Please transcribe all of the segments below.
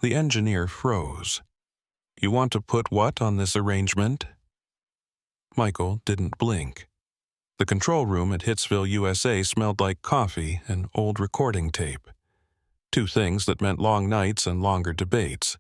The engineer froze. "You want to put what on this arrangement?" Michael didn't blink. The control room at Hitsville, USA smelled like coffee and old recording tape. Two things that meant long nights and longer debates.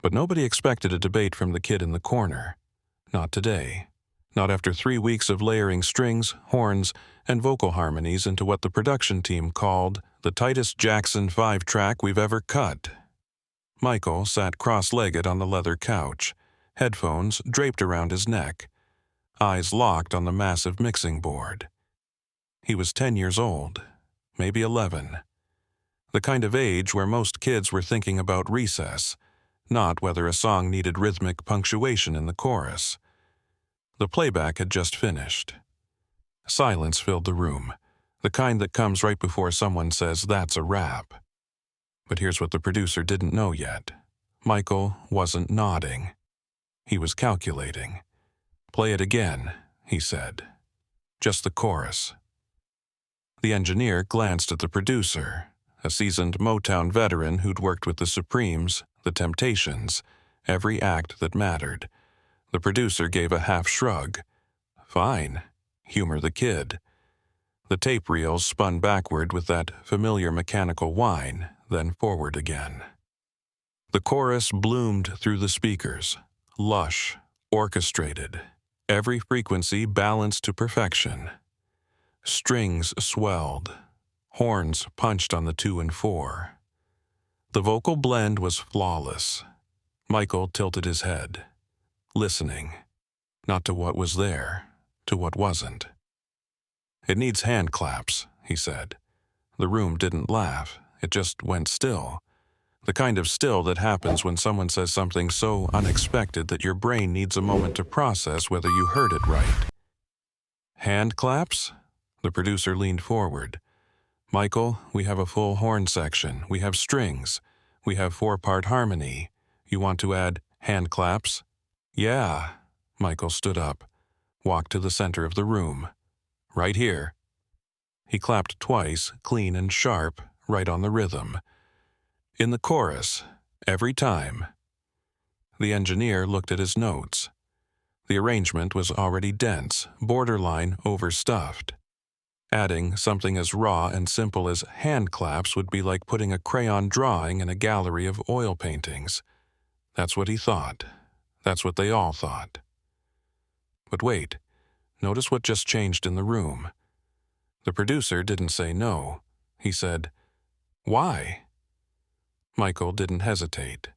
But nobody expected a debate from the kid in the corner. Not today. Not after 3 weeks of layering strings, horns, and vocal harmonies into what the production team called the tightest Jackson 5-track we've ever cut. Michael sat cross-legged on the leather couch, headphones draped around his neck, eyes locked on the massive mixing board. He was 10 years old, maybe 11. The kind of age where most kids were thinking about recess, not whether a song needed rhythmic punctuation in the chorus. The playback had just finished. Silence filled the room, the kind that comes right before someone says that's a wrap. But here's what the producer didn't know yet. Michael wasn't nodding. He was calculating. "Play it again," he said. "Just the chorus." The engineer glanced at the producer, a seasoned Motown veteran who'd worked with the Supremes, the Temptations, every act that mattered. The producer gave a half shrug. "Fine. Humor the kid." The tape reels spun backward with that familiar mechanical whine, then forward again. The chorus bloomed through the speakers, lush, orchestrated, every frequency balanced to perfection. Strings swelled, horns punched on the 2 and 4. The vocal blend was flawless. Michael tilted his head, listening, not to what was there, to what wasn't. "It needs hand claps," he said. The room didn't laugh, it just went still. The kind of still that happens when someone says something so unexpected that your brain needs a moment to process whether you heard it right. "Hand claps?" The producer leaned forward. "Michael, we have a full horn section. We have strings. We have 4-part harmony. You want to add hand claps?" "Yeah." Michael stood up, walked to the center of the room. "Right here." He clapped twice, clean and sharp, right on the rhythm. "In the chorus, every time." The engineer looked at his notes. The arrangement was already dense, borderline overstuffed. Adding something as raw and simple as hand claps would be like putting a crayon drawing in a gallery of oil paintings. That's what he thought. That's what they all thought. But wait, notice what just changed in the room. The producer didn't say no. He said, "Why?" Michael didn't hesitate.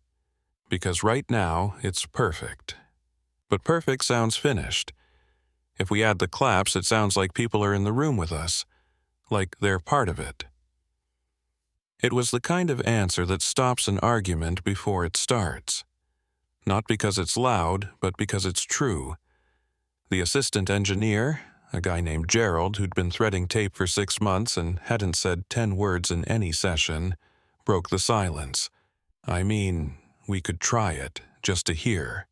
"Because right now it's perfect." But perfect sounds finished. If we add the claps, it sounds like people are in the room with us, like they're part of it. It was the kind of answer that stops an argument before it starts. Not because it's loud, but because it's true. The assistant engineer, a guy named Gerald who'd been threading tape for 6 months and hadn't said 10 words in any session, broke the silence. "I mean, we could try it, just to hear."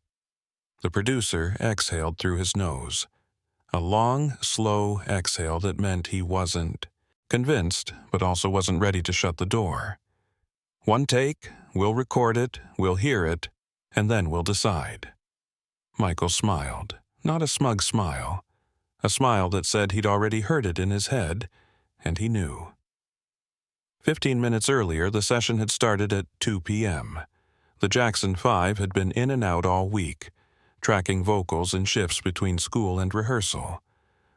The producer exhaled through his nose. A long, slow exhale that meant he wasn't convinced, but also wasn't ready to shut the door. "One take, we'll record it, we'll hear it, and then we'll decide." Michael smiled, not a smug smile, a smile that said he'd already heard it in his head, and he knew. 15 minutes earlier, the session had started at 2 p.m. The Jackson 5 had been in and out all week, tracking vocals in shifts between school and rehearsal.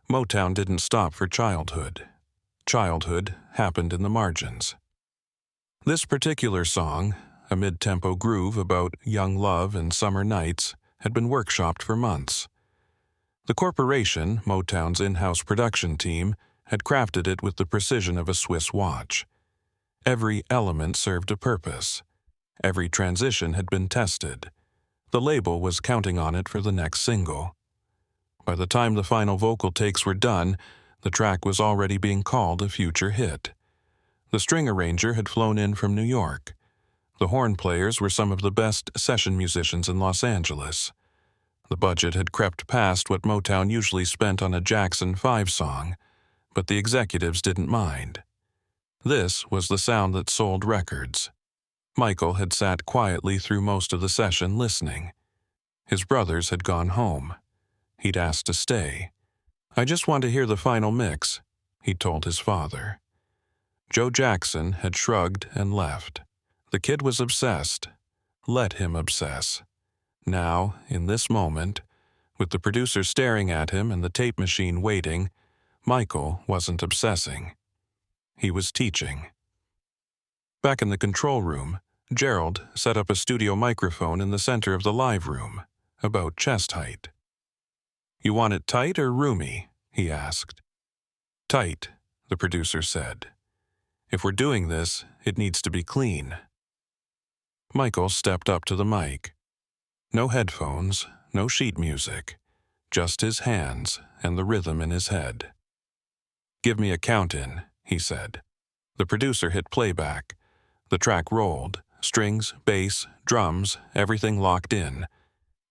Motown didn't stop for childhood. Childhood happened in the margins. This particular song, a mid-tempo groove about young love and summer nights, had been workshopped for months. The corporation, Motown's in-house production team, had crafted it with the precision of a Swiss watch. Every element served a purpose. Every transition had been tested. The label was counting on it for the next single. By the time the final vocal takes were done, the track was already being called a future hit. The string arranger had flown in from New York. The horn players were some of the best session musicians in Los Angeles. The budget had crept past what Motown usually spent on a Jackson 5 song, but the executives didn't mind. This was the sound that sold records. Michael had sat quietly through most of the session listening. His brothers had gone home. He'd asked to stay. "I just want to hear the final mix," he told his father. Joe Jackson had shrugged and left. The kid was obsessed. Let him obsess. Now, in this moment, with the producer staring at him and the tape machine waiting, Michael wasn't obsessing. He was teaching. Back in the control room, Gerald set up a studio microphone in the center of the live room, about chest height. "You want it tight or roomy?" he asked. "Tight," the producer said. "If we're doing this, it needs to be clean." Michael stepped up to the mic. No headphones, no sheet music, just his hands and the rhythm in his head. "Give me a count-in," he said. The producer hit playback. The track rolled, strings, bass, drums, everything locked in.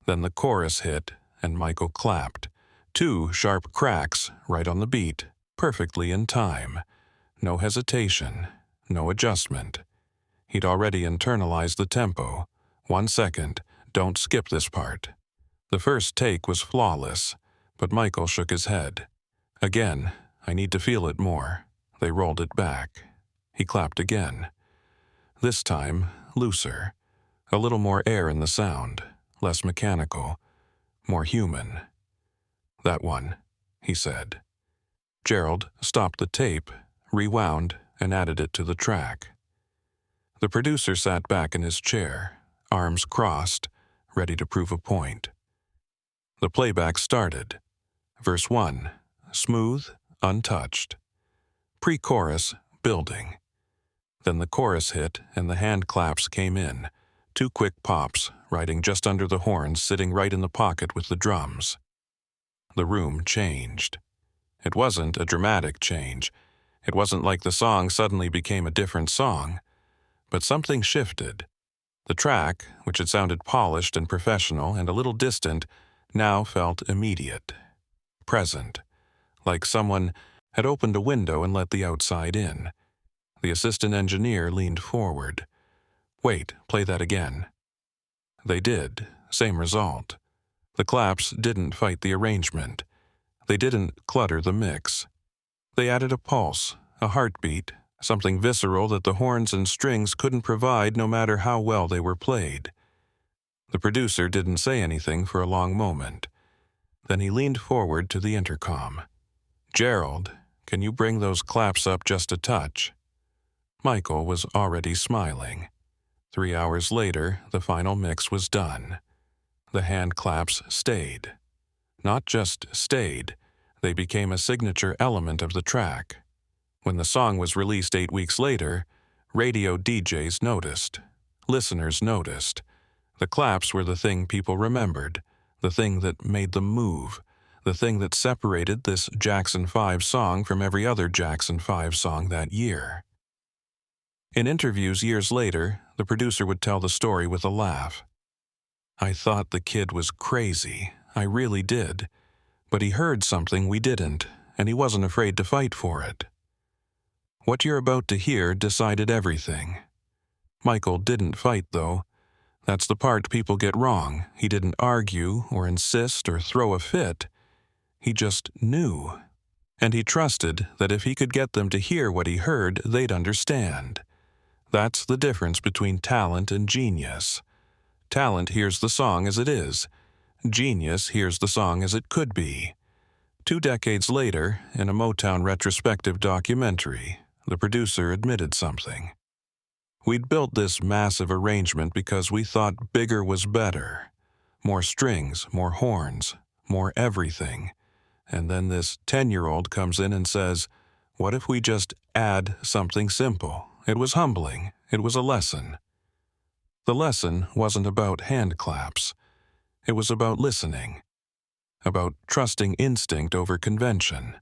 Then the chorus hit, and Michael clapped. 2 sharp cracks right on the beat, perfectly in time. No hesitation, no adjustment. He'd already internalized the tempo. 1 second, don't skip this part. The first take was flawless, but Michael shook his head. "Again, I need to feel it more." They rolled it back. He clapped again. This time, looser. A little more air in the sound, less mechanical, more human. "That one," he said. Gerald stopped the tape, rewound, and added it to the track. The producer sat back in his chair, arms crossed, ready to prove a point. The playback started. Verse 1, smooth, untouched. Pre-chorus, building. Then the chorus hit and the hand claps came in, 2 quick pops, riding just under the horns, sitting right in the pocket with the drums. The room changed. It wasn't a dramatic change. It wasn't like the song suddenly became a different song. But something shifted. The track, which had sounded polished and professional and a little distant, now felt immediate, present, like someone had opened a window and let the outside in. The assistant engineer leaned forward. "Wait, play that again." They did, same result. The claps didn't fight the arrangement. They didn't clutter the mix. They added a pulse, a heartbeat, something visceral that the horns and strings couldn't provide no matter how well they were played. The producer didn't say anything for a long moment. Then he leaned forward to the intercom. "Gerald, can you bring those claps up just a touch?" Michael was already smiling. 3 hours later, the final mix was done. The hand claps stayed. Not just stayed, they became a signature element of the track. When the song was released 8 weeks later, radio DJs noticed. Listeners noticed. The claps were the thing people remembered, the thing that made them move, the thing that separated this Jackson 5 song from every other Jackson 5 song that year. In interviews years later, the producer would tell the story with a laugh. "I thought the kid was crazy, I really did. But he heard something we didn't, and he wasn't afraid to fight for it." What you're about to hear decided everything. Michael didn't fight, though. That's the part people get wrong. He didn't argue or insist or throw a fit. He just knew. And he trusted that if he could get them to hear what he heard, they'd understand. That's the difference between talent and genius. Talent hears the song as it is. Genius hears the song as it could be. 2 decades later, in a Motown retrospective documentary, the producer admitted something. "We'd built this massive arrangement because we thought bigger was better. More strings, more horns, more everything. And then this 10-year-old comes in and says, 'What if we just add something simple?' It was humbling. It was a lesson." The lesson wasn't about hand claps. It was about listening. About trusting instinct over convention.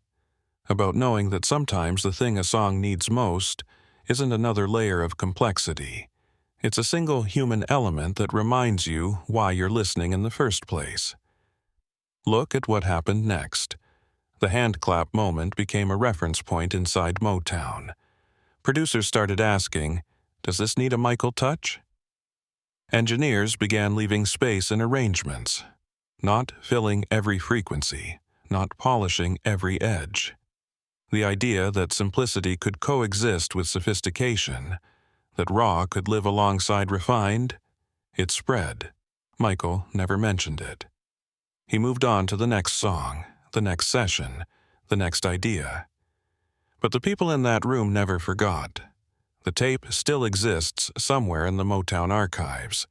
About knowing that sometimes the thing a song needs most isn't another layer of complexity. It's a single human element that reminds you why you're listening in the first place. Look at what happened next. The hand clap moment became a reference point inside Motown. Producers started asking, Does this need a Michael touch? Engineers began leaving space in arrangements, not filling every frequency, not polishing every edge. The idea that simplicity could coexist with sophistication, that raw could live alongside refined, it spread. Michael never mentioned it. He moved on to the next song, the next session, the next idea. But the people in that room never forgot. The tape still exists somewhere in the Motown archives,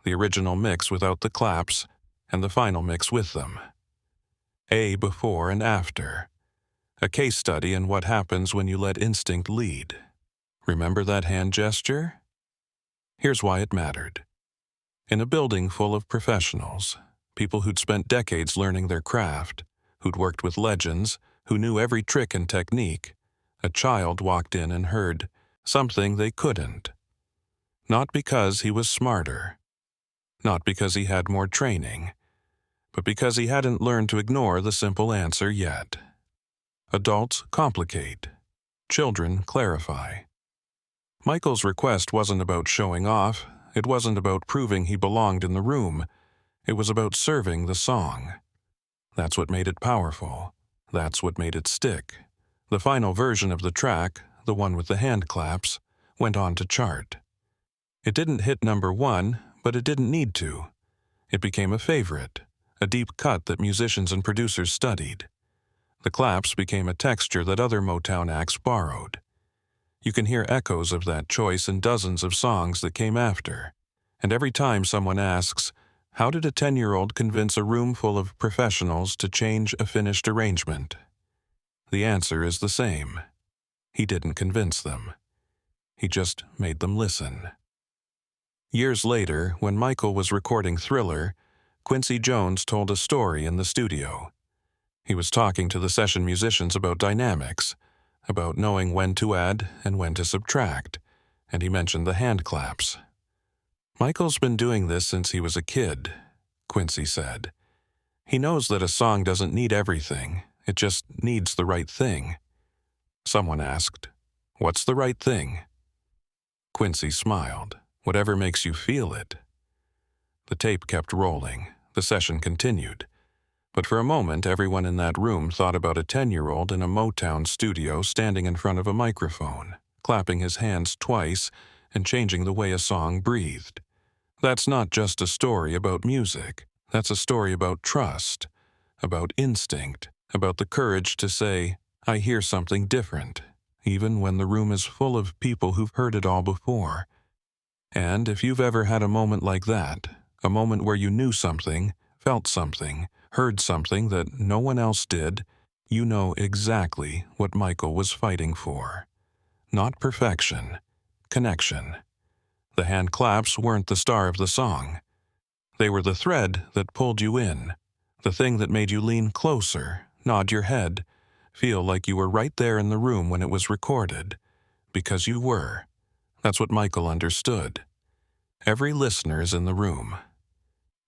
the original mix without the claps and the final mix with them. A before and after. A case study in what happens when you let instinct lead. Remember that hand gesture? Here's why it mattered. In a building full of professionals, people who'd spent decades learning their craft, who'd worked with legends, who knew every trick and technique, a child walked in and heard something they couldn't. Not because he was smarter, not because he had more training, but because he hadn't learned to ignore the simple answer yet. Adults complicate. Children clarify. Michael's request wasn't about showing off. It wasn't about proving he belonged in the room. It was about serving the song. That's what made it powerful. That's what made it stick. The final version of the track, the one with the hand claps, went on to chart. It didn't hit #1, but it didn't need to. It became a favorite, a deep cut that musicians and producers studied. The claps became a texture that other Motown acts borrowed. You can hear echoes of that choice in dozens of songs that came after. And every time someone asks, how did a 10-year-old convince a room full of professionals to change a finished arrangement? The answer is the same. He didn't convince them. He just made them listen. Years later, when Michael was recording Thriller, Quincy Jones told a story in the studio. He was talking to the session musicians about dynamics, about knowing when to add and when to subtract, and he mentioned the hand claps. Michael's been doing this since he was a kid, Quincy said. He knows that a song doesn't need everything, it just needs the right thing. Someone asked, "What's the right thing?" Quincy smiled. "Whatever makes you feel it." The tape kept rolling. The session continued. But for a moment, everyone in that room thought about a 10-year-old in a Motown studio standing in front of a microphone, clapping his hands twice and changing the way a song breathed. That's not just a story about music. That's a story about trust, about instinct, about the courage to say, I hear something different, even when the room is full of people who've heard it all before. And if you've ever had a moment like that, a moment where you knew something, felt something, heard something that no one else did, you know exactly what Michael was fighting for. Not perfection, connection. The hand claps weren't the star of the song. They were the thread that pulled you in, the thing that made you lean closer, nod your head, feel like you were right there in the room when it was recorded, because you were. That's what Michael understood. Every listener is in the room.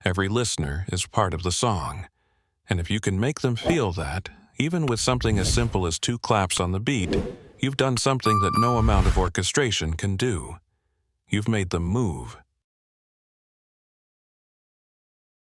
Every listener is part of the song. And if you can make them feel that, even with something as simple as 2 claps on the beat, you've done something that no amount of orchestration can do. You've made them move.